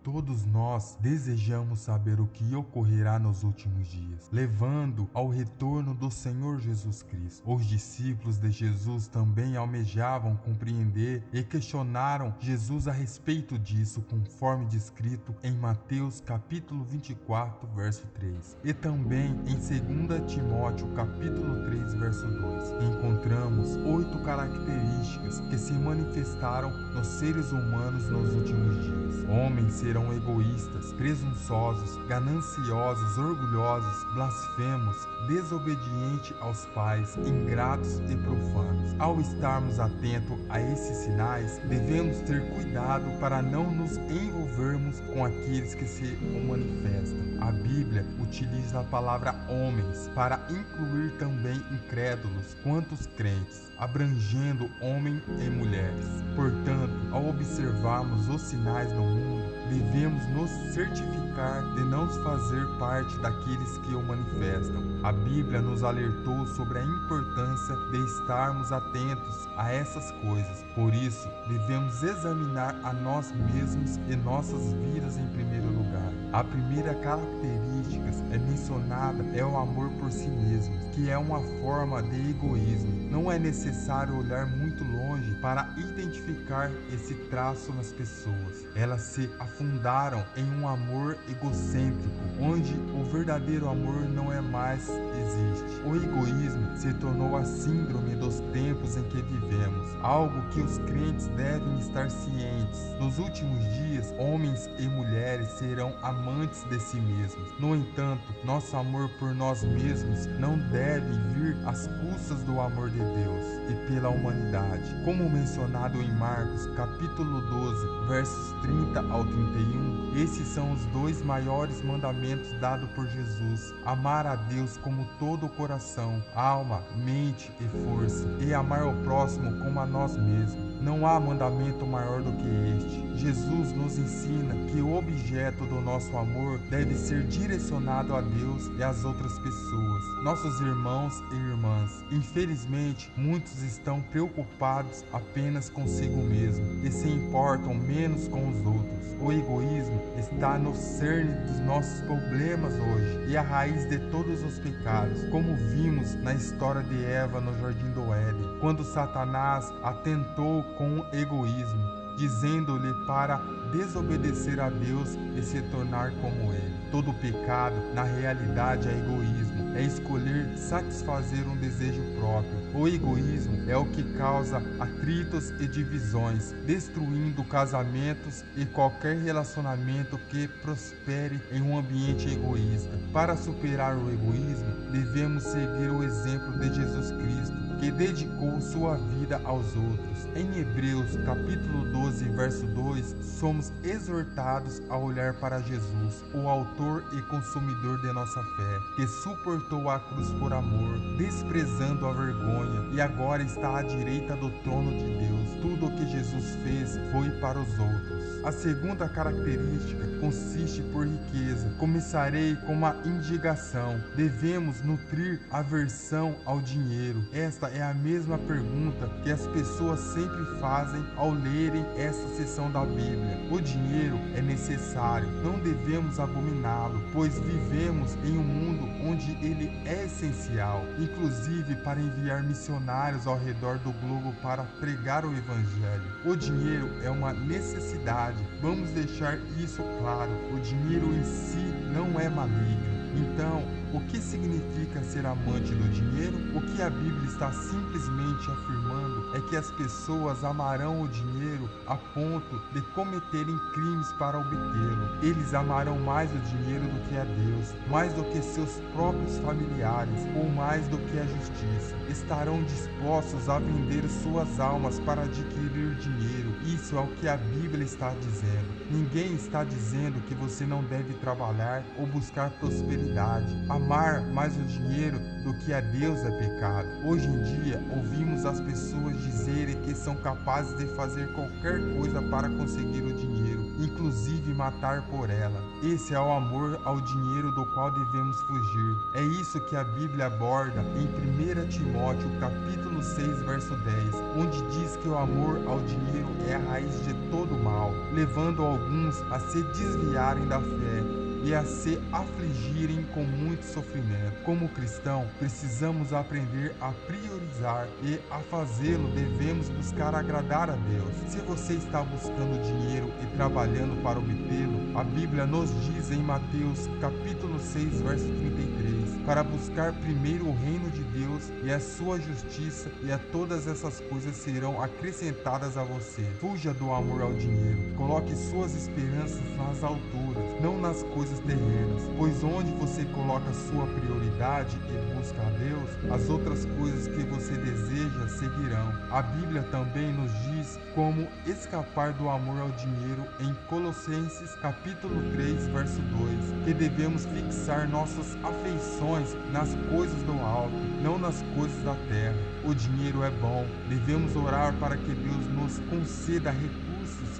Todos nós desejamos saber o que ocorrerá nos últimos dias, levando ao retorno do Senhor Jesus Cristo. Os discípulos de Jesus também almejavam compreender e questionaram Jesus a respeito disso, conforme descrito em Mateus capítulo 24, verso 3. E também em 2 Timóteo capítulo 3, verso 2. Encontramos 8 características que se manifestaram nos seres humanos nos últimos dias. Homens serão egoístas, presunçosos, gananciosos, orgulhosos, blasfemos, desobedientes aos pais, ingratos e profanos. Ao estarmos atentos a esses sinais, devemos ter cuidado para não nos envolvermos com aqueles que se manifestam. A Bíblia utiliza a palavra homens para incluir também incrédulos quanto os crentes, abrangendo homens e mulheres. Portanto, ao observarmos os sinais no mundo, devemos nos certificar de não fazer parte daqueles que o manifestam. A Bíblia nos alertou sobre a importância de estarmos atentos a essas coisas. Por isso, devemos examinar a nós mesmos e nossas vidas em primeiro lugar. A primeira característica mencionada é o amor por si mesmo, que é uma forma de egoísmo. Não é necessário olhar muito longe para identificar esse traço nas pessoas. Elas se afundaram em um amor egocêntrico, onde o verdadeiro amor não é mais existe. O egoísmo se tornou a síndrome dos tempos em que vivemos, algo que os crentes devem estar cientes. Nos últimos dias, homens e mulheres serão amantes de si mesmos. No entanto, nosso amor por nós mesmos não deve vir às custas do amor de Deus e pela humanidade. Como mencionado em Marcos, capítulo 12, versos 30 ao 31, esses são os 2 maiores mandamentos dados por Jesus: amar a Deus como todo o coração, alma, mente e força, e amar o próximo como a nós mesmos. Não há mandamento maior do que este. Jesus nos ensina que o objeto do nosso amor deve ser direcionado a Deus e às outras pessoas, nossos irmãos e irmãs. Infelizmente, muitos estão preocupados apenas consigo mesmo e se importam menos com os outros. O egoísmo está no cerne dos nossos problemas hoje e a raiz de todos os pecados, como vimos na história de Eva no Jardim do Éden, quando Satanás atentou com o egoísmo, dizendo-lhe para desobedecer a Deus e se tornar como ele. Todo pecado, na realidade, é egoísmo, é escolher satisfazer um desejo próprio. O egoísmo é o que causa atritos e divisões, destruindo casamentos e qualquer relacionamento que prospere em um ambiente egoísta. Para superar o egoísmo, devemos seguir o exemplo de Jesus Cristo, que dedicou sua vida aos outros. Em Hebreus capítulo 12, verso 2, somos exortados a olhar para Jesus, o autor e consumidor de nossa fé, que suportou a cruz por amor, desprezando a vergonha, e agora está à direita do trono de Deus. Tudo o que Jesus fez foi para os outros. A segunda característica consiste por riqueza. Começarei com a indigação. Devemos nutrir aversão ao dinheiro. Esta é a mesma pergunta que as pessoas sempre fazem ao lerem esta seção da Bíblia. O dinheiro é necessário, não devemos abominá-lo, pois vivemos em um mundo onde ele é essencial, inclusive para enviar missionários ao redor do globo para pregar o Evangelho. O dinheiro é uma necessidade, vamos deixar isso claro. O dinheiro em si não é maligno. Então, o que significa ser amante do dinheiro? O que a Bíblia está simplesmente afirmando é que as pessoas amarão o dinheiro a ponto de cometerem crimes para obtê-lo. Eles amarão mais o dinheiro do que a Deus, mais do que seus próprios familiares ou mais do que a justiça. Estarão dispostos a vender suas almas para adquirir dinheiro. Isso é o que a Bíblia está dizendo. Ninguém está dizendo que você não deve trabalhar ou buscar prosperidade. Amar mais o dinheiro do que a Deus é pecado. Hoje em dia, ouvimos as pessoas dizerem que são capazes de fazer qualquer coisa para conseguir o dinheiro. inclusive matar por ela. Esse é o amor ao dinheiro do qual devemos fugir. É isso que a Bíblia aborda em 1 Timóteo capítulo 6, verso 10, onde diz que o amor ao dinheiro é a raiz de todo mal, levando alguns a se desviarem da fé e a se afligirem com muito sofrimento. Como cristão, precisamos aprender a priorizar e a fazê-lo devemos buscar agradar a Deus. Se você está buscando dinheiro e trabalhando para obtê-lo, a Bíblia nos diz em Mateus capítulo 6, verso 33, para buscar primeiro o reino de Deus e a sua justiça, e a todas essas coisas serão acrescentadas a você. Fuja do amor ao dinheiro. Coloque suas esperanças nas alturas, não nas coisas terrenas, pois onde você coloca sua prioridade e busca a Deus, as outras coisas que você deseja seguirão. A Bíblia também nos diz como escapar do amor ao dinheiro em Colossenses capítulo 3, verso 2, que devemos fixar nossas afeições nas coisas do alto, não nas coisas da terra. O dinheiro é bom, devemos orar para que Deus nos conceda recursos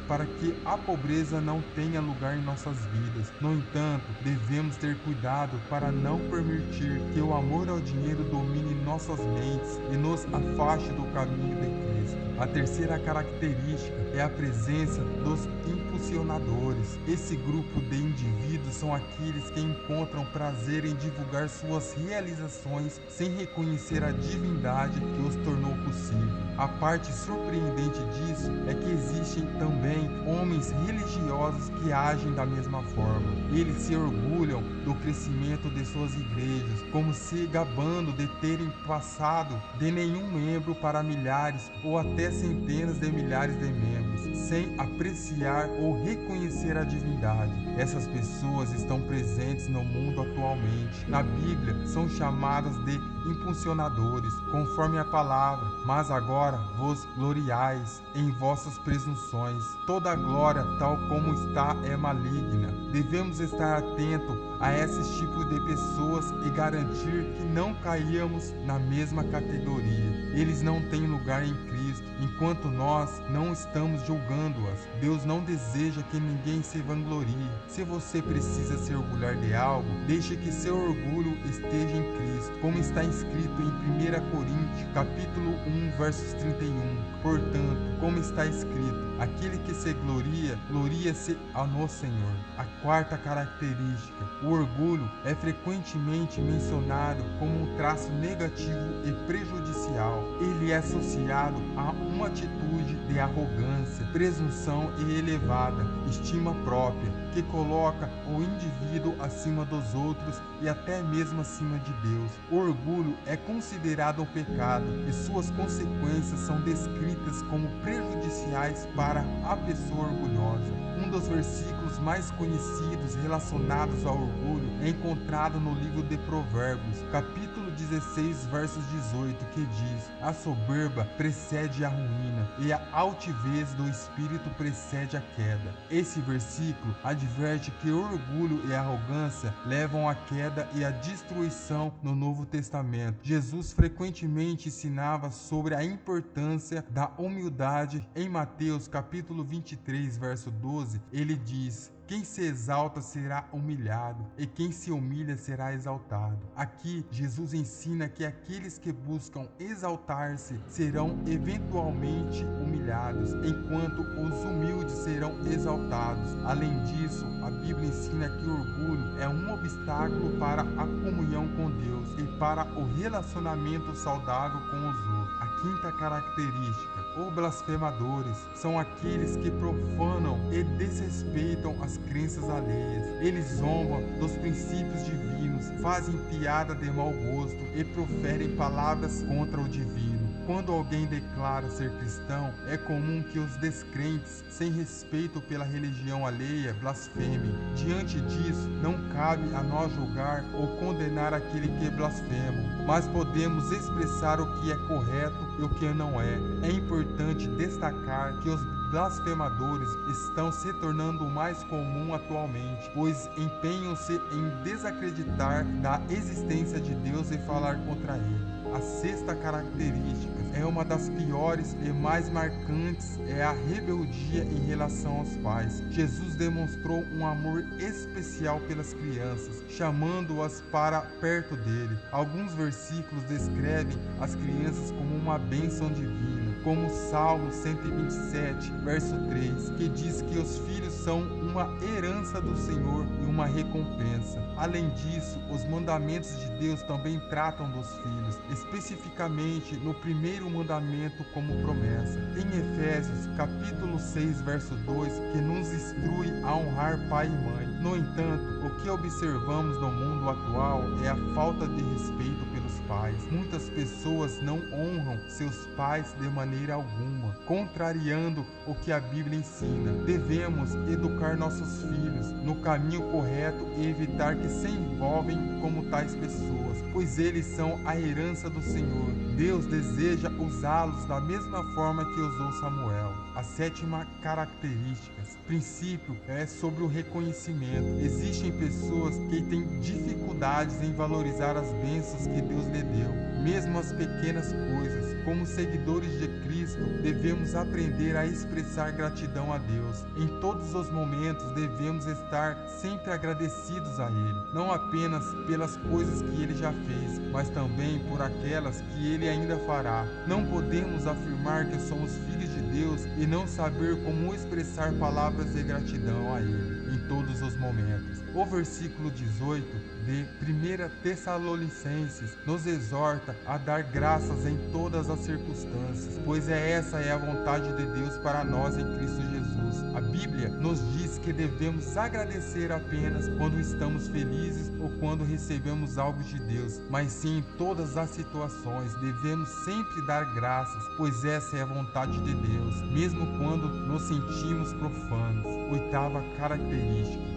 para que a pobreza não tenha lugar em nossas vidas. No entanto, devemos ter cuidado para não permitir que o amor ao dinheiro domine nossas mentes e nos afaste do caminho de Cristo. A terceira característica é a presença dos impulsionadores. Esse grupo de indivíduos são aqueles que encontram prazer em divulgar suas realizações sem reconhecer a divindade que os tornou possível. A parte surpreendente disso é que existem também homens religiosos que agem da mesma forma. Eles se orgulham do crescimento de suas igrejas, como se gabando de terem passado de nenhum membro para milhares ou até centenas de milhares de membros, sem apreciar ou reconhecer a divindade. Essas pessoas estão presentes no mundo atualmente. Na Bíblia, são chamadas de impulsionadores, conforme a palavra, mas agora vos gloriais em vossas presunções. Toda glória, tal como está, é maligna. Devemos estar atentos a esses tipos de pessoas e garantir que não caíamos na mesma categoria. Eles não têm lugar em Cristo, enquanto nós não estamos julgando-as. Deus não deseja que ninguém se vanglorie. Se você precisa se orgulhar de algo, deixe que seu orgulho esteja em Cristo, como está escrito em 1 Coríntios, capítulo 1, versos 31. Portanto, como está escrito, aquele que se gloria, gloria-se no Senhor. A quarta característica, o orgulho, é frequentemente mencionado como um traço negativo e prejudicial. Ele é associado a uma atitude de arrogância, presunção e elevada estima própria, que coloca o indivíduo acima dos outros e até mesmo acima de Deus. O orgulho é considerado um pecado e suas consequências são descritas como prejudiciais para a pessoa orgulhosa. Um dos versículos mais conhecidos relacionados ao orgulho é encontrado no livro de Provérbios, capítulo 16, versos 18, que diz: a soberba precede a ruína e a altivez do espírito precede a queda. Esse versículo adverte que orgulho e arrogância levam à queda e à destruição no Novo Testamento. Jesus frequentemente ensinava sobre a importância da humildade. Em Mateus capítulo 23, verso 12, ele diz: quem se exalta será humilhado, e quem se humilha será exaltado. Aqui, Jesus ensina que aqueles que buscam exaltar-se serão eventualmente humilhados, enquanto os humildes serão exaltados. Além disso, a Bíblia ensina que o orgulho é um obstáculo para a comunhão com Deus e para o relacionamento saudável com os outros. A quinta característica, os blasfemadores, são aqueles que profanam e desrespeitam as crenças alheias. Eles zombam dos princípios divinos, fazem piada de mau gosto e proferem palavras contra o divino. Quando alguém declara ser cristão, é comum que os descrentes, sem respeito pela religião alheia, blasfemem. Diante disso, não cabe a nós julgar ou condenar aquele que blasfema, mas podemos expressar o que é correto e o que não é. É importante destacar que os blasfemadores estão se tornando mais comum atualmente, pois empenham-se em desacreditar da existência de Deus e falar contra ele. A sexta característica é uma das piores e mais marcantes, é a rebeldia em relação aos pais. Jesus demonstrou um amor especial pelas crianças, chamando-as para perto dele. Alguns versículos descrevem as crianças como uma bênção divina, como Salmo 127, verso 3, que diz que os filhos são uma herança do Senhor e uma recompensa. Além disso, os mandamentos de Deus também tratam dos filhos, especificamente no primeiro mandamento como promessa. Em Efésios, capítulo 6, verso 2, que nos instrui a honrar pai e mãe. No entanto, o que observamos no mundo atual é a falta de respeito pelos pais. Muitas pessoas não honram seus pais de maneira alguma, contrariando o que a Bíblia ensina. Devemos educar nossos filhos no caminho correto e evitar que se envolvem como tais pessoas, pois eles são a herança do Senhor. Deus deseja usá-los da mesma forma que usou Samuel. A sétima característica, princípio, é sobre o reconhecimento. Existem pessoas que têm dificuldades em valorizar as bênçãos que Deus lhe deu, mesmo as pequenas coisas. Como seguidores de Cristo, devemos aprender a expressar gratidão a Deus. Em todos os momentos devemos estar sempre agradecidos a Ele, não apenas pelas coisas que Ele já fez, mas também por aquelas que Ele ainda fará. Não podemos afirmar que somos filhos de Deus e não saber como expressar palavras de gratidão a Ele em todos os momentos. O versículo 18 de 1 Tessalonicenses nos exorta a dar graças em todas as circunstâncias, pois essa é a vontade de Deus para nós em Cristo Jesus. A Bíblia nos diz que devemos agradecer apenas quando estamos felizes ou quando recebemos algo de Deus, mas sim em todas as situações devemos sempre dar graças, pois essa é a vontade de Deus, mesmo quando nos sentimos profanos. Oitava característica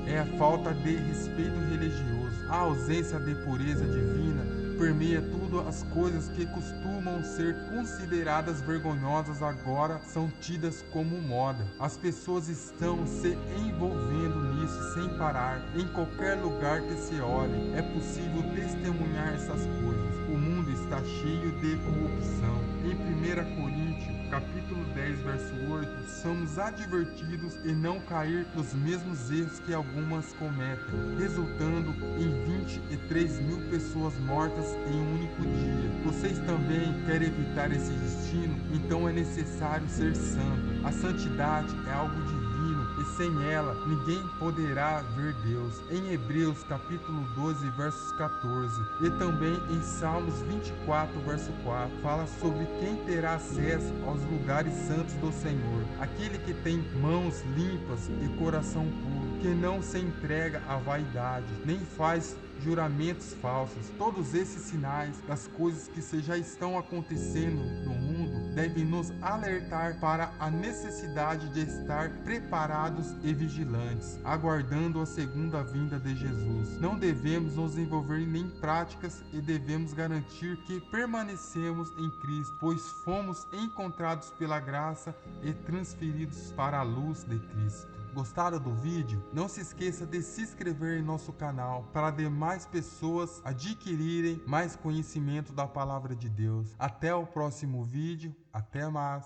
é a falta de respeito religioso. A ausência de pureza divina permeia tudo. As coisas que costumam ser consideradas vergonhosas agora são tidas como moda. As pessoas estão se envolvendo nisso sem parar. Em qualquer lugar que se olhe, é possível testemunhar essas coisas. O mundo está cheio de corrupção. Em 1 Coríntios, capítulo 10, verso 8, somos advertidos em não cair nos mesmos erros que algumas cometem, resultando em 23 mil pessoas mortas em um único dia. Vocês também querem evitar esse destino? Então é necessário ser santo. A santidade é algo divino e sem ela ninguém poderá ver Deus. Em Hebreus capítulo 12, versos 14 e também em Salmos 24, verso 4, fala sobre quem terá acesso aos lugares santos do Senhor, aquele que tem mãos limpas e coração puro, que não se entrega à vaidade, nem faz juramentos falsos. Todos esses sinais das coisas que já estão acontecendo no mundo devem nos alertar para a necessidade de estar preparados e vigilantes, aguardando a segunda vinda de Jesus. Não devemos nos envolver em práticas e devemos garantir que permanecemos em Cristo, pois fomos encontrados pela graça e transferidos para a luz de Cristo. Gostaram do vídeo? Não se esqueça de se inscrever em nosso canal para demais pessoas adquirirem mais conhecimento da palavra de Deus. Até o próximo vídeo, até mais!